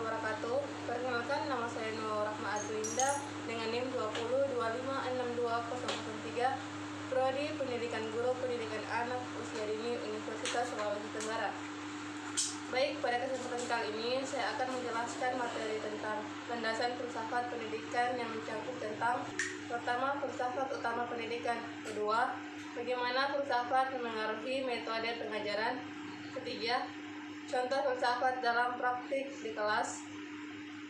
wabarakatuh. Perkenalkan, nama saya Nur Rahma Azwinda dengan NIM 2025620003, Prodi Pendidikan Guru Pendidikan Anak Usia Dini Universitas Sulawesi Tenggara. Baik, pada kesempatan kali ini saya akan menjelaskan materi tentang landasan filsafat pendidikan yang mencakup tentang pertama, filsafat utama pendidikan; kedua, bagaimana filsafat memengaruhi metode pengajaran; ketiga, contoh filsafat dalam praktik di kelas;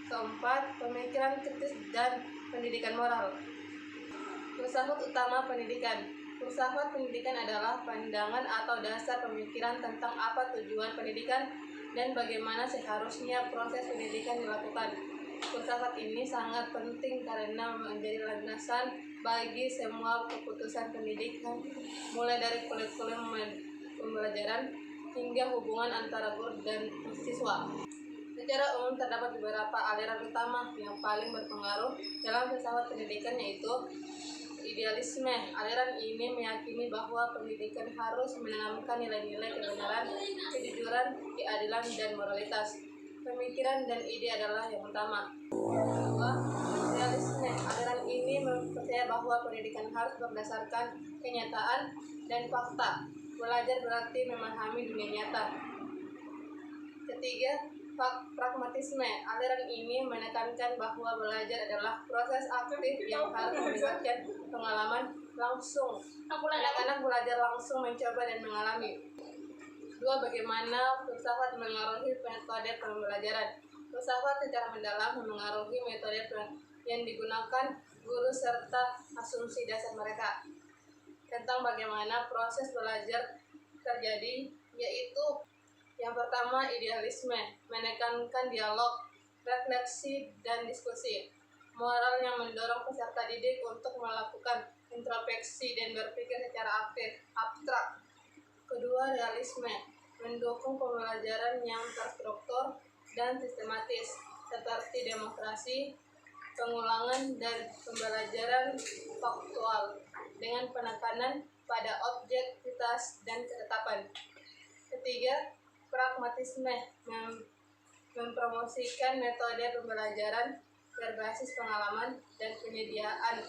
keempat, pemikiran kritis dan pendidikan moral. Filsafat utama pendidikan. Filsafat pendidikan adalah pandangan atau dasar pemikiran tentang apa tujuan pendidikan dan bagaimana seharusnya proses pendidikan dilakukan. Filsafat ini sangat penting karena menjadi landasan bagi semua keputusan pendidikan, mulai dari kurikulum pembelajaran hingga hubungan antara guru dan siswa. Secara umum terdapat beberapa aliran utama yang paling berpengaruh dalam filsafat pendidikan, yaitu idealisme. Aliran ini meyakini bahwa pendidikan harus menanamkan nilai-nilai kebenaran, kejujuran, keadilan, dan moralitas. Pemikiran dan ide adalah yang utama. Kedua, realisme. Aliran ini percaya bahwa pendidikan harus berdasarkan kenyataan dan fakta. Belajar berarti memahami dunia nyata. Ketiga, pragmatisme. Aliran ini menekankan bahwa belajar adalah proses aktif yang harus melibatkan pengalaman langsung. Anak-anak belajar langsung, mencoba dan mengalami. Dua, bagaimana filsafat mengaruhi metode pembelajaran. Filsafat secara mendalam mengaruhi metode yang digunakan guru serta asumsi dasar mereka tentang bagaimana proses belajar terjadi, yaitu yang pertama, idealisme, menekankan dialog, refleksi, dan diskusi. Moral yang mendorong peserta didik untuk melakukan introspeksi dan berpikir secara abstrak. Kedua, realisme, mendukung pembelajaran yang terstruktur dan sistematis, seperti demonstrasi, pengulangan, dan pembelajaran faktual, dengan penekanan pada objektivitas dan ketetapan. Ketiga, pragmatisme, mempromosikan metode pembelajaran berbasis pengalaman dan penyediaan,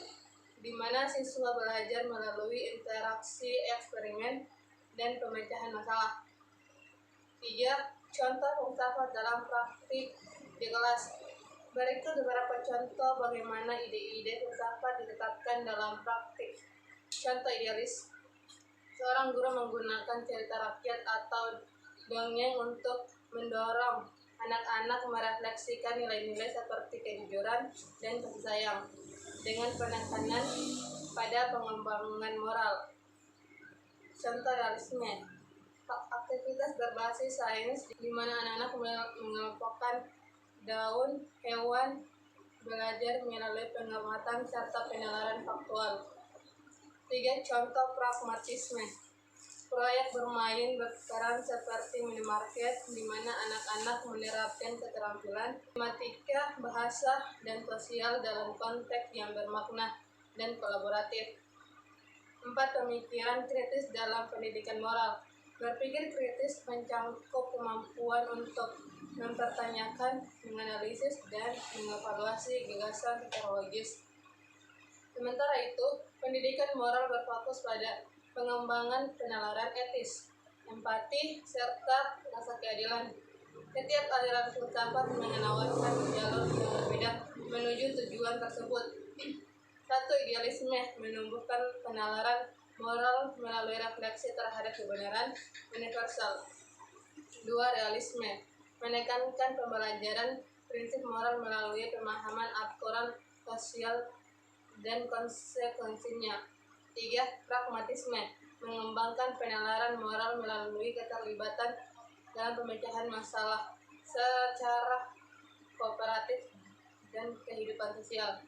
di mana siswa belajar melalui interaksi eksperimen dan pemecahan masalah. Tiga, contoh filsafat dalam praktik di kelas. Berikut beberapa contoh bagaimana ide-ide filsafat ditetapkan dalam praktik. Contoh idealis. Seorang guru menggunakan cerita rakyat atau dongeng untuk mendorong anak-anak merefleksikan nilai-nilai seperti kejujuran dan kasih sayang, dengan penekanan pada pengembangan moral. Contoh realisme. Aktivitas berbasis sains di mana anak-anak mengelompokkan daun, hewan, belajar melalui pengamatan serta penalaran faktual. Tiga, contoh pragmatisme. Proyek bermain berperan seperti minimarket, di mana anak-anak menerapkan keterampilan matematika, bahasa, dan sosial dalam konteks yang bermakna dan kolaboratif. Empat, pemikiran kritis dalam pendidikan moral. Berpikir kritis mencakup kemampuan untuk mempertanyakan, menganalisis, dan mengevaluasi gagasan secara logis. Sementara itu, pendidikan moral berfokus pada pengembangan penalaran etis, empati, serta rasa keadilan. Setiap aliran filsafat menawarkan jalur yang berbeda menuju tujuan tersebut. Satu, idealisme, menumbuhkan penalaran moral melalui refleksi terhadap kebenaran universal. Dua, realisme, menekankan pembelajaran prinsip moral melalui pemahaman aturan sosial dan konsekuensinya. Tiga, pragmatisme, mengembangkan penalaran moral melalui keterlibatan dalam pemecahan masalah secara kooperatif dan kehidupan sosial.